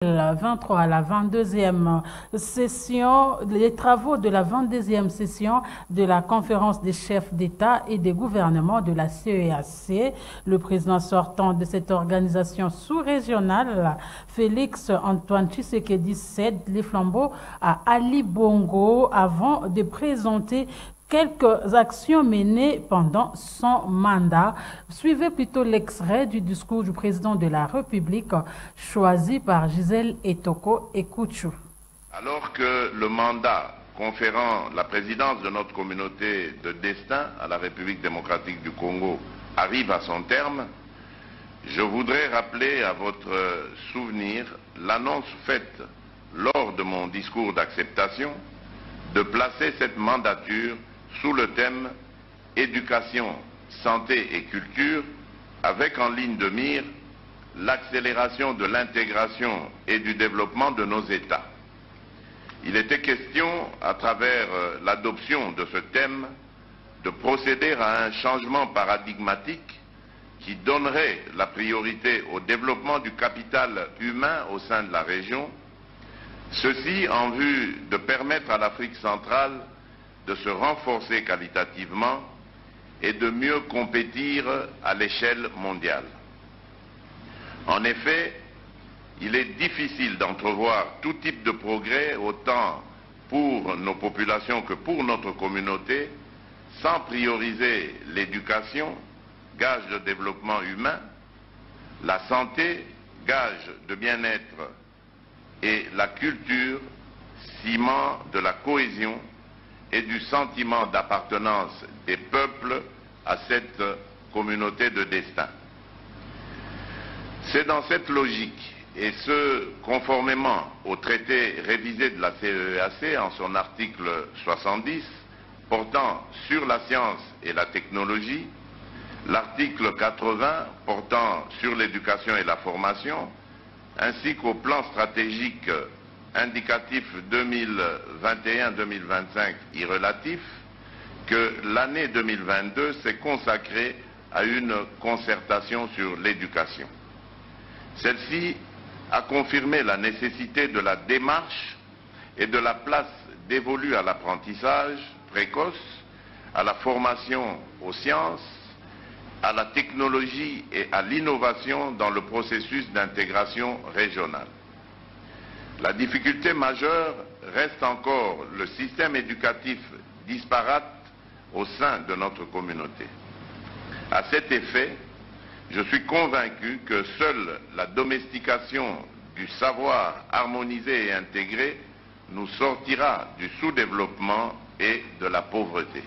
23 à la 22e session, les travaux de la 22e session de la conférence des chefs d'État et des gouvernements de la CEAC. Le président sortant de cette organisation sous-régionale, Félix Antoine Tshisekedi, cède les flambeaux à Ali Bongo avant de présenter quelques actions menées pendant son mandat. Suivez plutôt l'extrait du discours du président de la République choisi par Gisèle Etoko Ekouchou. Alors que le mandat conférant la présidence de notre communauté de destin à la République démocratique du Congo arrive à son terme, je voudrais rappeler à votre souvenir l'annonce faite lors de mon discours d'acceptation de placer cette mandature sous le thème « Éducation, santé et culture » avec en ligne de mire l'accélération de l'intégration et du développement de nos États. Il était question, à travers l'adoption de ce thème, de procéder à un changement paradigmatique qui donnerait la priorité au développement du capital humain au sein de la région, ceci en vue de permettre à l'Afrique centrale de se renforcer qualitativement et de mieux compétir à l'échelle mondiale. En effet, il est difficile d'entrevoir tout type de progrès, autant pour nos populations que pour notre communauté, sans prioriser l'éducation, gage de développement humain, la santé, gage de bien-être, et la culture, ciment de la cohésion et du sentiment d'appartenance des peuples à cette communauté de destin. C'est dans cette logique, et ce conformément au traité révisé de la CEAC en son article 70, portant sur la science et la technologie, l'article 80 portant sur l'éducation et la formation, ainsi qu'au plan stratégique indicatif 2021-2025 y relatif, que l'année 2022 s'est consacrée à une concertation sur l'éducation. Celle-ci a confirmé la nécessité de la démarche et de la place dévolue à l'apprentissage précoce, à la formation aux sciences, à la technologie et à l'innovation dans le processus d'intégration régionale. La difficulté majeure reste encore le système éducatif disparate au sein de notre communauté. À cet effet, je suis convaincu que seule la domestication du savoir harmonisé et intégré nous sortira du sous-développement et de la pauvreté.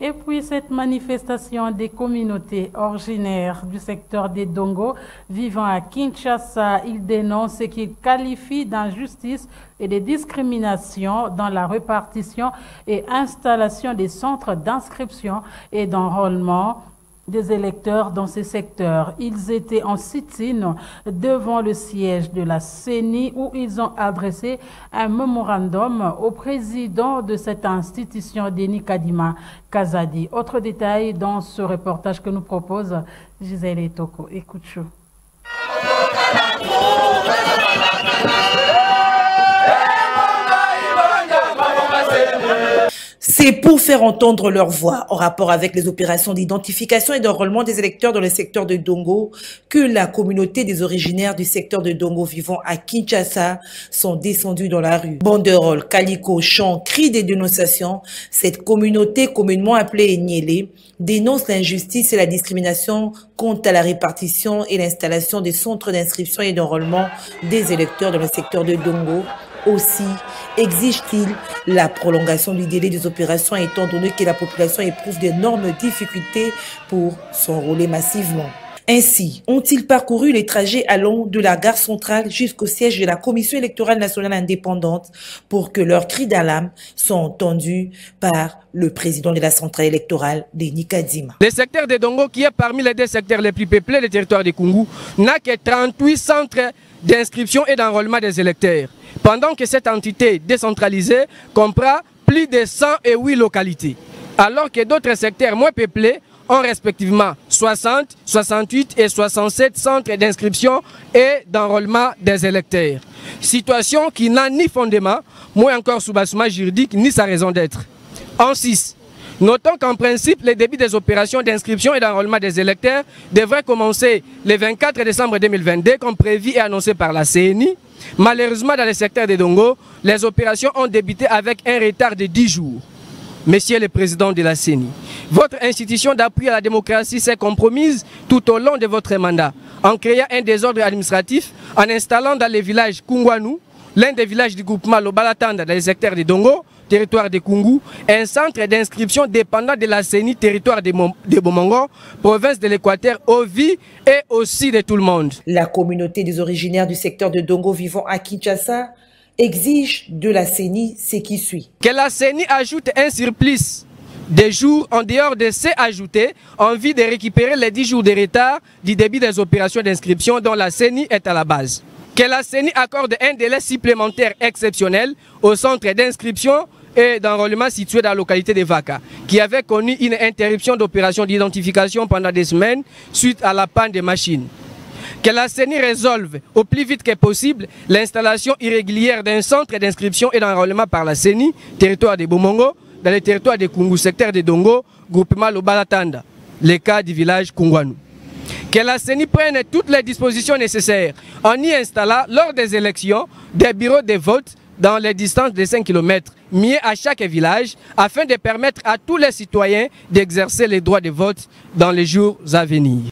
Et puis cette manifestation des communautés originaires du secteur des Dongo vivant à Kinshasa, ils dénoncent ce qu'ils qualifient d'injustice et de discrimination dans la répartition et installation des centres d'inscription et d'enrôlement des électeurs dans ces secteurs. Ils étaient en sit-in devant le siège de la CENI où ils ont adressé un mémorandum au président de cette institution, Denis Kadima Kazadi. Autre détail dans ce reportage que nous propose Gisèle Etoko Ekouchou. C'est pour faire entendre leur voix en rapport avec les opérations d'identification et d'enrôlement des électeurs dans le secteur de Dongo que la communauté des originaires du secteur de Dongo vivant à Kinshasa sont descendus dans la rue. Banderoles, calicots, chants, cris de dénonciation, cette communauté communément appelée Enyele dénonce l'injustice et la discrimination quant à la répartition et l'installation des centres d'inscription et d'enrôlement des électeurs dans le secteur de Dongo. Aussi, exige-t-il la prolongation du délai des opérations étant donné que la population éprouve d'énormes difficultés pour s'enrôler massivement. Ainsi, ont-ils parcouru les trajets allant de la gare centrale jusqu'au siège de la Commission électorale nationale indépendante pour que leurs cris d'alarme soient entendus par le président de la centrale électorale, Denis Kadima. Le secteur de Dongo, qui est parmi les deux secteurs les plus peuplés du territoire du Kungu, n'a que 38 centres d'inscription et d'enrôlement des électeurs, pendant que cette entité décentralisée comprend plus de 108 localités, alors que d'autres secteurs moins peuplés ont respectivement 60, 68 et 67 centres d'inscription et d'enrôlement des électeurs. Situation qui n'a ni fondement, moins encore soubassement juridique, ni sa raison d'être. En 6. Notons qu'en principe, les débuts des opérations d'inscription et d'enrôlement des électeurs devraient commencer le 24 décembre 2022, comme prévu et annoncé par la CENI. Malheureusement, dans le secteur de Dongo, les opérations ont débuté avec un retard de 10 jours. Monsieur le Président de la CENI, votre institution d'appui à la démocratie s'est compromise tout au long de votre mandat en créant un désordre administratif, en installant dans le village Kungwanu, l'un des villages du groupement Lobalatanda dans le secteur de Dongo, territoire de Kungu, un centre d'inscription dépendant de la CENI, territoire de Bomongo, province de l'Équateur, au vie et aussi de tout le monde. La communauté des originaires du secteur de Dongo vivant à Kinshasa exige de la CENI ce qui suit. Que la CENI ajoute un surplus de jours en dehors de ces ajoutés en vue de récupérer les 10 jours de retard du début des opérations d'inscription dont la CENI est à la base. Que la CENI accorde un délai supplémentaire exceptionnel au centre d'inscription et d'enrôlement situé dans la localité de Vaka, qui avait connu une interruption d'opération d'identification pendant des semaines suite à la panne des machines. Que la CENI résolve au plus vite que possible l'installation irrégulière d'un centre d'inscription et d'enrôlement par la CENI, territoire de Bomongo, dans le territoire de Kungu, secteur de Dongo, groupement Lobalatanda, le cas du village Kungwanu. Que la CENI prenne toutes les dispositions nécessaires en y installant lors des élections des bureaux de vote dans les distances de 5 km, mis à chaque village, afin de permettre à tous les citoyens d'exercer les droits de vote dans les jours à venir.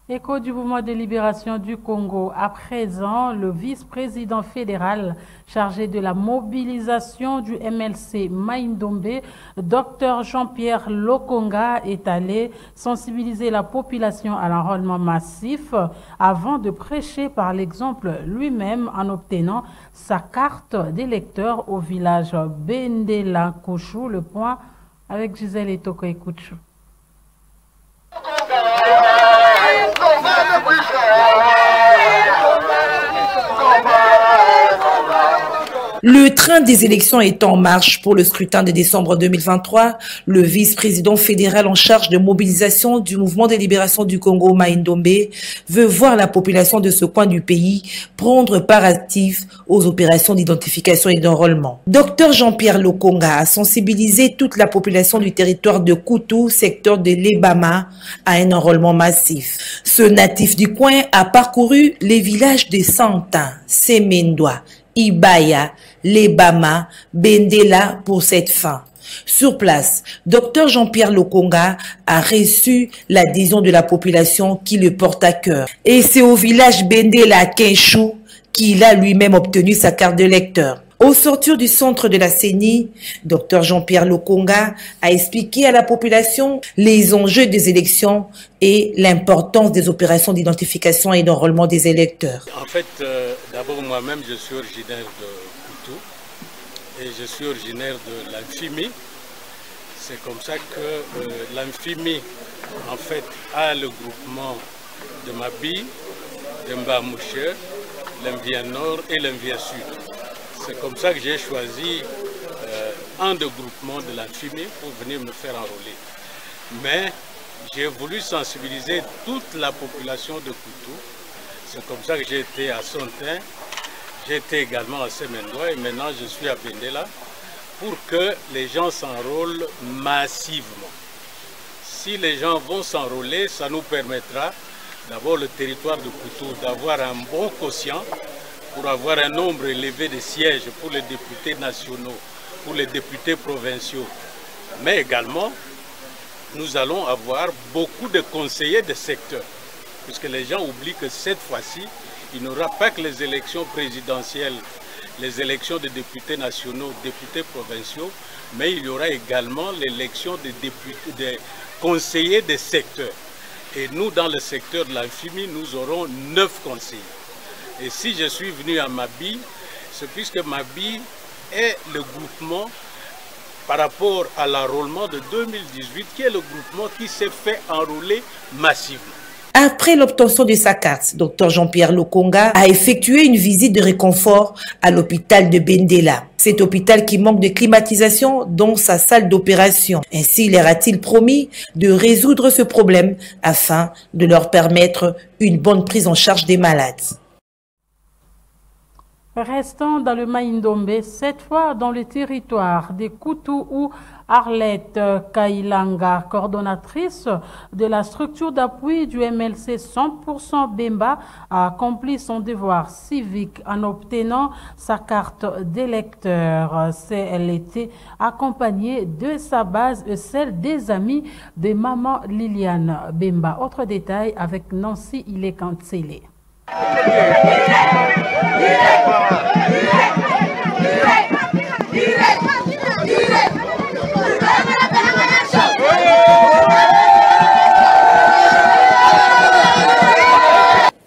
Écho du mouvement de libération du Congo. À présent, le vice-président fédéral chargé de la mobilisation du MLC Maïndombe, Dr Jean-Pierre Lokonga, est allé sensibiliser la population à l'enrôlement massif avant de prêcher par l'exemple lui-même en obtenant sa carte d'électeur au village Bendela Kouchou. Le point avec Gisèle Etoko Ekouchou. Le train des élections est en marche pour le scrutin de décembre 2023. Le vice-président fédéral en charge de mobilisation du mouvement de libération du Congo, Maïndombe, veut voir la population de ce coin du pays prendre part active aux opérations d'identification et d'enrôlement. Dr Jean-Pierre Lokonga a sensibilisé toute la population du territoire de Koutou, secteur de Lebama, à un enrôlement massif. Ce natif du coin a parcouru les villages de Santin, Semendoa, Ibaya, Lebama, Bendela pour cette fin. Sur place, Dr Jean-Pierre Lokonga a reçu l'adhésion de la population qui le porte à cœur. Et c'est au village Bendela à Kinchou qu'il a lui-même obtenu sa carte d'électeur. Au sortir du centre de la CENI, Dr Jean-Pierre Lokonga a expliqué à la population les enjeux des élections et l'importance des opérations d'identification et d'enrôlement des électeurs. En fait, d'abord moi-même je suis originaire de Koutou et je suis originaire de l'Amphimie. C'est comme ça que l'Amphimie en fait a le groupement de Mabi, de Mbamouche, l'Envia Nord et l'Envia Sud. C'est comme ça que j'ai choisi un des groupements de l'Amphimie pour venir me faire enrôler. Mais j'ai voulu sensibiliser toute la population de Koutou. C'est comme ça que j'ai été à Santin, j'ai été également à Semendoa et maintenant je suis à Bendela pour que les gens s'enrôlent massivement. Si les gens vont s'enrôler, ça nous permettra d'abord le territoire de Koutou d'avoir un bon quotient pour avoir un nombre élevé de sièges pour les députés nationaux, pour les députés provinciaux. Mais également, nous allons avoir beaucoup de conseillers de secteur, puisque les gens oublient que cette fois-ci, il n'y aura pas que les élections présidentielles, les élections de députés nationaux, députés provinciaux, mais il y aura également l'élection des conseillers des secteurs. Et nous, dans le secteur de l'Amphimie, nous aurons 9 conseillers. Et si je suis venu à Mabi, c'est puisque Mabi est le groupement par rapport à l'enrôlement de 2018, qui est le groupement qui s'est fait enrôler massivement. Après l'obtention de sa carte, Dr Jean-Pierre Lokonga a effectué une visite de réconfort à l'hôpital de Bendela. Cet hôpital qui manque de climatisation dans sa salle d'opération. Ainsi, leur a-t-il promis de résoudre ce problème afin de leur permettre une bonne prise en charge des malades. Restons dans le Maïndombe, cette fois dans le territoire des Koutou où Arlette Kailanga, coordonnatrice de la structure d'appui du MLC 100% Bemba, a accompli son devoir civique en obtenant sa carte d'électeur. Elle était accompagnée de sa base et celle des amis de maman Liliane Bemba. Autre détail avec Nancy Ilekantsele.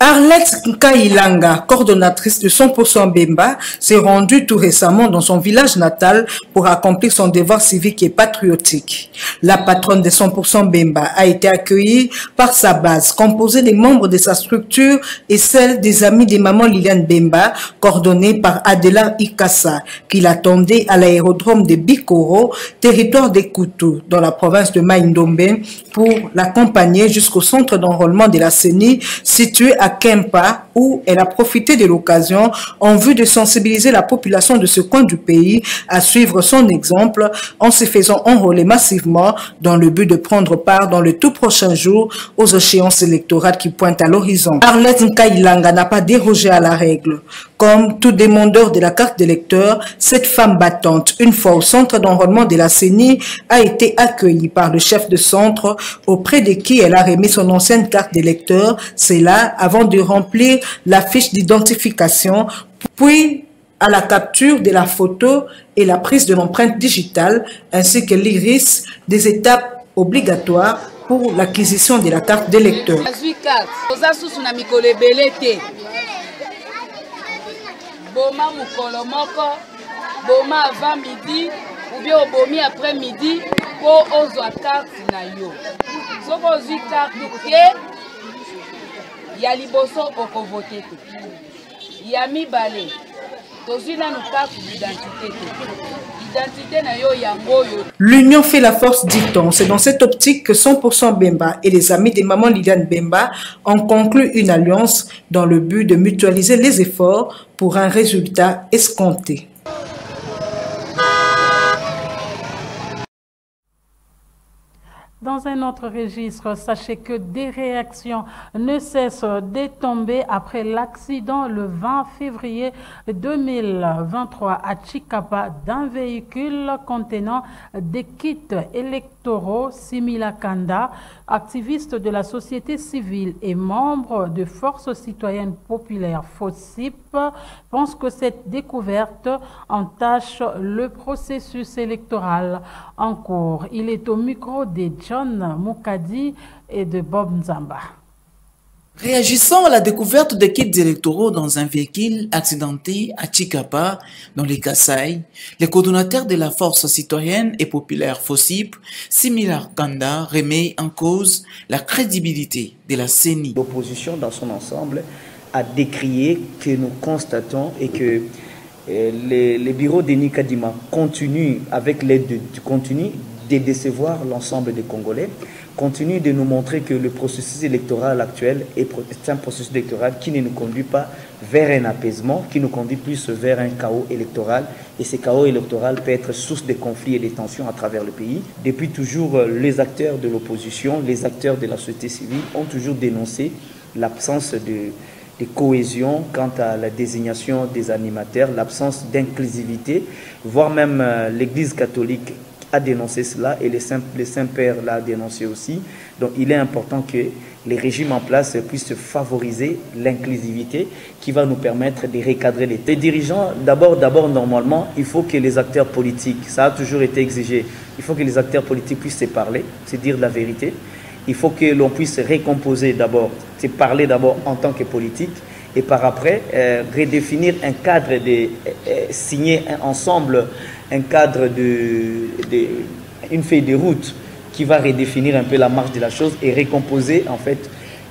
Arlette Kailanga, coordonnatrice de 100% Bemba, s'est rendue tout récemment dans son village natal pour accomplir son devoir civique et patriotique. La patronne de 100% Bemba a été accueillie par sa base, composée des membres de sa structure et celle des amis des mamans Liliane Bemba, coordonnée par Adela Ikassa, qui l'attendait à l'aérodrome de Bikoro, territoire des Koutou, dans la province de Maïndombe, pour l'accompagner jusqu'au centre d'enrôlement de la CENI, situé à Kempa, où elle a profité de l'occasion en vue de sensibiliser la population de ce coin du pays à suivre son exemple en se faisant enrôler massivement dans le but de prendre part dans le tout prochain jour aux échéances électorales qui pointent à l'horizon. Arlette Kailanga n'a pas dérogé à la règle. Comme tout demandeur de la carte d'électeur, cette femme battante, une fois au centre d'enrôlement de la CENI, a été accueillie par le chef de centre auprès de qui elle a remis son ancienne carte d'électeur. C'est là, avant de remplir la fiche d'identification, puis à la capture de la photo et la prise de l'empreinte digitale, ainsi que l'iris des étapes obligatoires pour l'acquisition de la carte d'électeur. Boma mukolo moko, boma avant midi ou bien bomi après midi pour ozwa carte na yo. Soko ozwi carte te ya liboso oko voter te. Ya mibale tozwi na no carte d'identité te. Identité na yo yango yo. L'union fait la force, dit-on. C'est dans cette optique que 100% Bemba et les amis des mamans Liliane Bemba ont conclu une alliance dans le but de mutualiser les efforts pour un résultat escompté. Dans un autre registre, sachez que des réactions ne cessent de tomber après l'accident le 20 février 2023 à Chikapa d'un véhicule contenant des kits électoraux. Simila Kanda, activiste de la société civile et membre de Force citoyenne populaire FOSIP, pense que cette découverte entache le processus électoral en cours. Il est au micro de John Moukadi et de Bob Nzamba. Réagissant à la découverte des kits électoraux dans un véhicule accidenté à Chikapa, dans les Kasaï, les coordonnateurs de la Force citoyenne et populaire FOSIP, Simila Kanda, remet en cause la crédibilité de la CENI. L'opposition dans son ensemble a décrié que nous constatons et que les bureaux d'Eni Kadima continuent, avec l'aide du contenu, de décevoir l'ensemble des Congolais, continue de nous montrer que le processus électoral actuel est un processus électoral qui ne nous conduit pas vers un apaisement, qui nous conduit plus vers un chaos électoral. Et ce chaos électoral peut être source de conflits et de tensions à travers le pays. Depuis toujours, les acteurs de l'opposition, les acteurs de la société civile ont toujours dénoncé l'absence de cohésion quant à la désignation des animateurs, l'absence d'inclusivité, voire même l'Église catholique a dénoncé cela et les saints-pères l'ont dénoncé aussi. Donc il est important que les régimes en place puissent favoriser l'inclusivité qui va nous permettre de recadrer les dirigeants. D'abord, normalement, il faut que les acteurs politiques, ça a toujours été exigé, il faut que les acteurs politiques puissent se parler, se dire la vérité. Il faut que l'on puisse récomposer d'abord, se parler d'abord en tant que politique et par après redéfinir un cadre, signer ensemble un cadre une feuille de route qui va redéfinir un peu la marche de la chose et récomposer en fait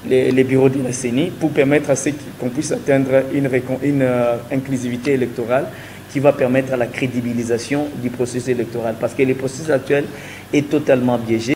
les bureaux de la CENI pour permettre à ce qu'on puisse atteindre une inclusivité électorale qui va permettre à la crédibilisation du processus électoral. Parce que le processus actuel est totalement biaisé.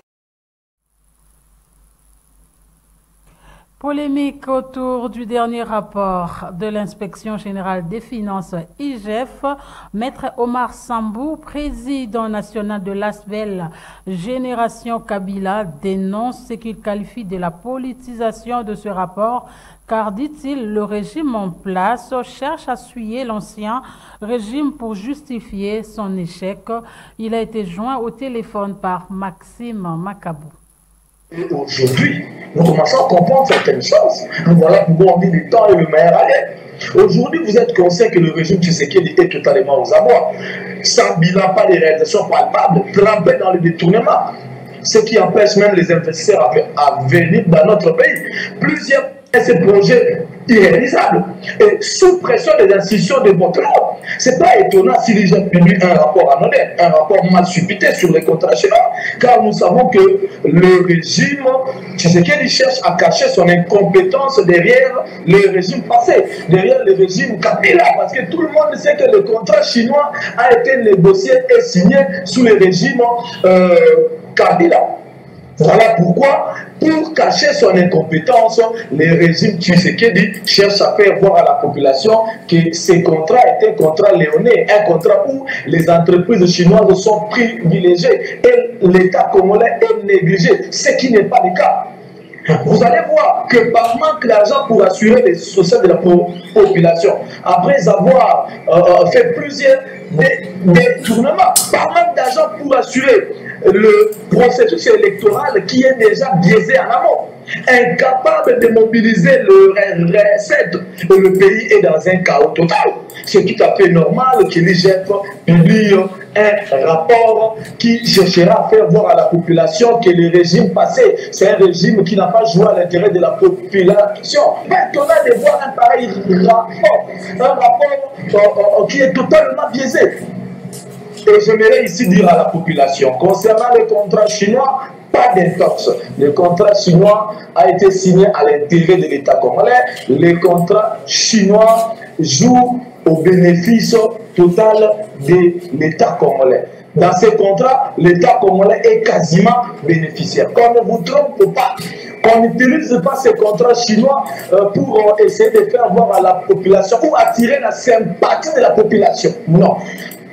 Polémique autour du dernier rapport de l'inspection générale des finances IGF. Maître Omar Sambou, président national de l'ASBEL Génération Kabila, dénonce ce qu'il qualifie de la politisation de ce rapport, car, dit-il, le régime en place cherche à suyer l'ancien régime pour justifier son échec. Il a été joint au téléphone par Maxime Makabou. Et aujourd'hui, nous commençons à comprendre certaines choses. Voilà pourquoi on dit le temps est le meilleur allié. Aujourd'hui, vous êtes conscient que le régime Tshisekedi est totalement aux abois. Sans bilan, pas de réalisations palpables, trempé dans le détournement. Ce qui empêche même les investisseurs à venir dans notre pays. Plusieurs de ces projets irréalisables et sous pression des institutions de votre ordre. Ce n'est pas étonnant si les gens publient un rapport anonyme, un rapport mal supputé sur les contrats chinois, car nous savons que le régime Tshisekedi cherche à cacher son incompétence derrière le régime passé, derrière le régime Kabila, parce que tout le monde sait que le contrat chinois a été négocié et signé sous le régime Kabila. Voilà pourquoi, pour cacher son incompétence, le régime Tshisekedi cherche à faire voir à la population que ces contrats étaient un contrat léoné, un contrat où les entreprises chinoises sont privilégiées et l'État congolais est négligé, ce qui n'est pas le cas. Vous allez voir que par manque d'argent pour assurer les sociétés de la population, après avoir fait plusieurs détournements, par manque d'argent pour assurer le processus électoral qui est déjà biaisé en amont, incapable de mobiliser le recette, le pays est dans un chaos total. C'est tout à fait normal que l'IGF publie un rapport qui cherchera à faire voir à la population que le régime passé, c'est un régime qui n'a pas joué à l'intérêt de la population. Maintenant, de voir un pareil rapport qui est totalement biaisé. Et j'aimerais ici dire à la population, concernant le contrat chinois, pas d'intox. Le contrat chinois a été signé à l'intérêt de l'État congolais. Le contrat chinois joue au bénéfice total de l'État congolais. Dans ce contrat, l'État congolais est quasiment bénéficiaire. Qu'on ne vous trompe pas. Qu'on n'utilise pas ces contrats chinois pour essayer de faire voir à la population ou attirer la sympathie de la population. Non.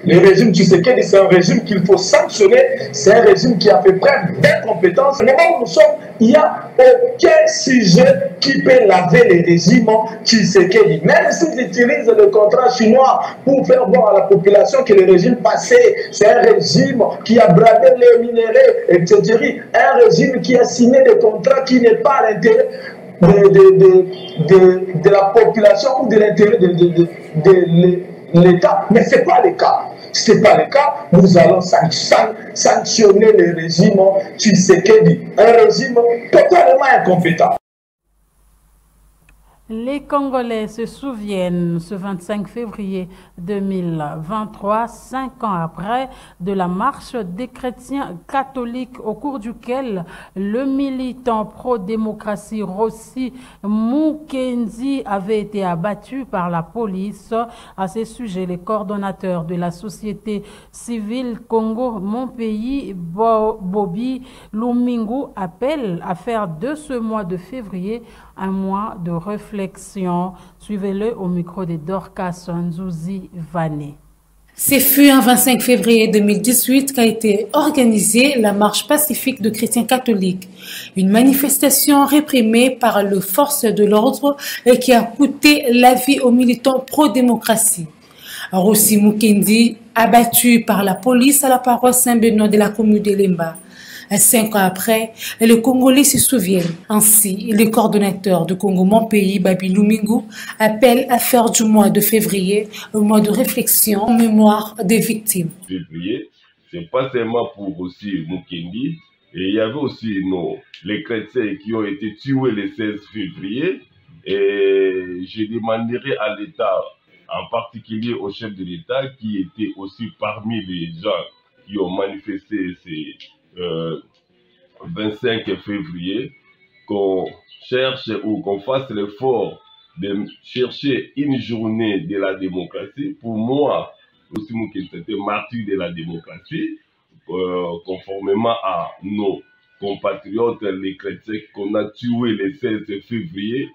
Le régime Tshisekedi, c'est un régime qu'il faut sanctionner, c'est un régime qui a fait preuve d'incompétence. Mais où nous sommes, il n'y a aucun sujet qui peut laver le régime Tshisekedi. Même s'ils utilisent le contrat chinois pour faire voir à la population que le régime passé, c'est un régime qui a bradé les minéraux, etc. Un régime qui a signé des contrats qui n'est pas à l'intérêt de la population ou de l'intérêt de l'État. Mais ce n'est pas le cas. Ce n'est pas le cas. Nous allons sanctionner le régime Tshisekedi, un régime totalement incompétent. Les Congolais se souviennent ce 25 février 2023, 5 ans après, de la marche des chrétiens catholiques au cours duquel le militant pro-démocratie Rossi Mukendi avait été abattu par la police. À ce sujet, les coordonnateurs de la société civile Congo Mon Pays, Bobby Lumingu, appellent à faire de ce mois de février un mois de réflexion. Suivez-le au micro de Dorcas Nzouzi Vané. Ce fut un 25 février 2018 qu'a été organisée la marche pacifique de chrétiens catholiques, une manifestation réprimée par les forces de l'ordre et qui a coûté la vie aux militants pro-démocratie. Rossi Mukendi, abattu par la police à la paroisse Saint-Benoît de la commune de Lemba. 5 ans après, les Congolais se souviennent. Ainsi, le coordonnateur de Congo Mon Pays, Bobby Lumingu, appelle à faire du mois de février un mois de réflexion en mémoire des victimes. Février, c'est pas seulement pour aussi Mukendi, et il y avait aussi les chrétiens qui ont été tués le 16 février. Et je demanderai à l'État, en particulier au chef de l'État, qui était aussi parmi les gens qui ont manifesté ces 25 février, qu'on cherche ou qu'on fasse l'effort de chercher une journée de la démocratie. Pour moi, aussi, c'était martyr de la démocratie, conformément à nos compatriotes, les chrétiens qu'on a tués le 16 février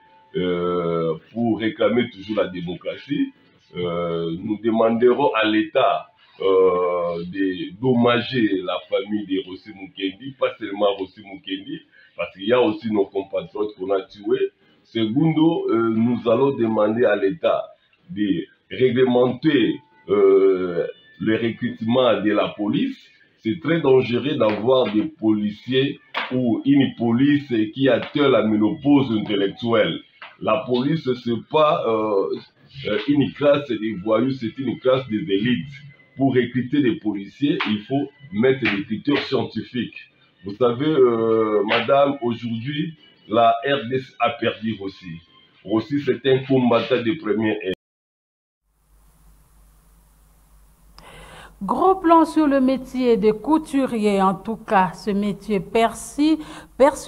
pour réclamer toujours la démocratie. Nous demanderons à l'État d'hommager la famille de Rossi Mukendi, pas seulement Rossi Mukendi, parce qu'il y a aussi nos compatriotes qu'on a tués. Segundo, nous allons demander à l'État de réglementer le recrutement de la police. C'est très dangereux d'avoir des policiers ou une police qui atteint la ménopause intellectuelle. La police, c'est pas une classe des voyous, c'est une classe des élites. Pour recruter des policiers, il faut mettre des critères scientifiques. Vous savez, madame, aujourd'hui, la RDC a perdu Rossi. Rossi, c'est un combattant de première ère. Gros plan sur le métier de couturier. En tout cas, ce métier perçu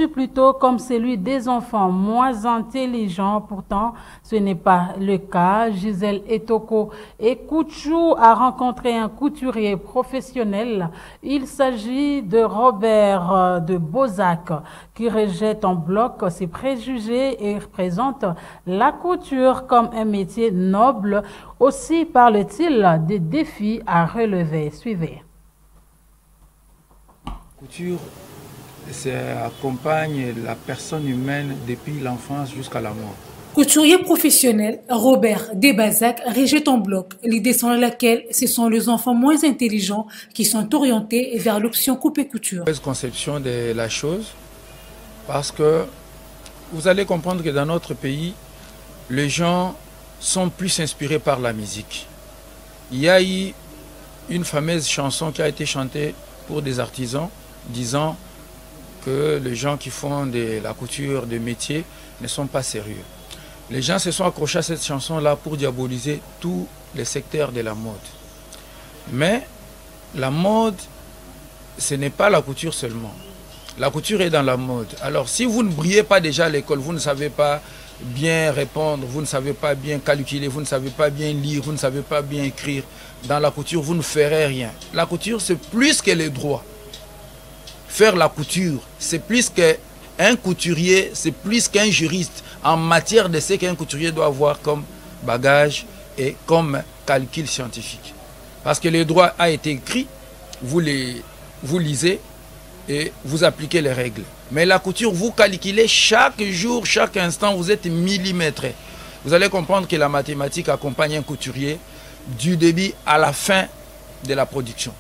plutôt comme celui des enfants moins intelligents. Pourtant, ce n'est pas le cas. Gisèle Etoko et Kouchou a rencontré un couturier professionnel. Il s'agit de Robert de Bozac qui rejette en bloc ses préjugés et présente la couture comme un métier noble. Aussi parle-t-il des défis à relever. Suivez. Couture, ça accompagne la personne humaine depuis l'enfance jusqu'à la mort. Couturier professionnel, Robert Debazac rejette en bloc l'idée selon laquelle ce sont les enfants moins intelligents qui sont orientés vers l'option coupe-couture. Mauvaise conception de la chose, parce que vous allez comprendre que dans notre pays, les gens sont plus inspirés par la musique. Il y a eu une fameuse chanson qui a été chantée pour des artisans, disant que les gens qui font de la couture de métier ne sont pas sérieux. Les gens se sont accrochés à cette chanson-là pour diaboliser tous les secteurs de la mode. Mais la mode, ce n'est pas la couture seulement. La couture est dans la mode. Alors si vous ne brillez pas déjà à l'école, vous ne savez pas bien répondre, vous ne savez pas bien calculer, vous ne savez pas bien lire, vous ne savez pas bien écrire, dans la couture, vous ne ferez rien. La couture, c'est plus que les droits. Faire la couture, c'est plus qu'un couturier, c'est plus qu'un juriste en matière de ce qu'un couturier doit avoir comme bagage et comme calcul scientifique. Parce que le droit a été écrit, vous lisez et vous appliquez les règles. Mais la couture, vous calculez chaque jour, chaque instant, vous êtes millimétré. Vous allez comprendre que la mathématique accompagne un couturier du début à la fin de la production.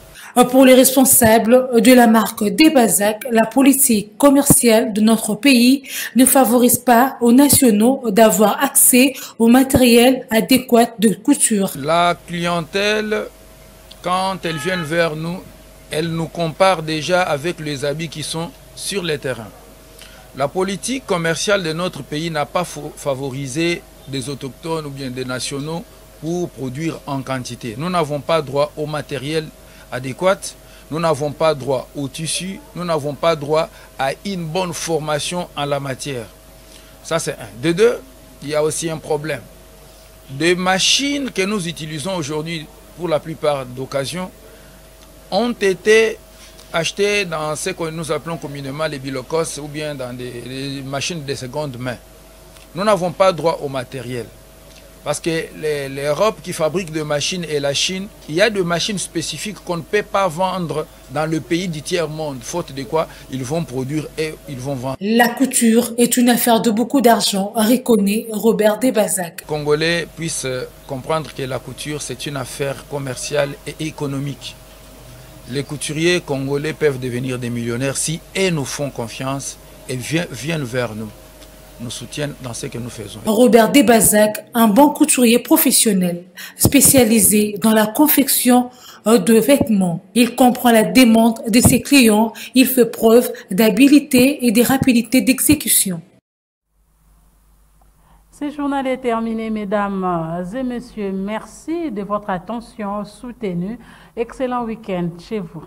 Pour les responsables de la marque Debazac, la politique commerciale de notre pays ne favorise pas aux nationaux d'avoir accès au matériel adéquat de couture. La clientèle, quand elle vient vers nous, elle nous compare déjà avec les habits qui sont sur le terrain. La politique commerciale de notre pays n'a pas favorisé des autochtones ou bien des nationaux pour produire en quantité. Nous n'avons pas droit au matériel adéquat, nous n'avons pas droit au tissu, nous n'avons pas droit à une bonne formation en la matière. Ça c'est un. De deux, il y a aussi un problème. Des machines que nous utilisons aujourd'hui pour la plupart d'occasions ont été achetées dans ce que nous appelons communément les bilocos ou bien dans des machines de seconde main. Nous n'avons pas droit au matériel. Parce que l'Europe qui fabrique des machines et la Chine, il y a des machines spécifiques qu'on ne peut pas vendre dans le pays du tiers-monde. Faute de quoi, ils vont produire et ils vont vendre. La couture est une affaire de beaucoup d'argent, reconnaît Robert Debazac. Les Congolais puissent comprendre que la couture, c'est une affaire commerciale et économique. Les couturiers congolais peuvent devenir des millionnaires si ils nous font confiance et viennent vers nous. Nous soutiennent dans ce que nous faisons. Robert Debazac, un bon couturier professionnel, spécialisé dans la confection de vêtements. Il comprend la demande de ses clients, il fait preuve d'habileté et de rapidité d'exécution. Ce journal est terminé, mesdames et messieurs. Merci de votre attention soutenue. Excellent week-end chez vous.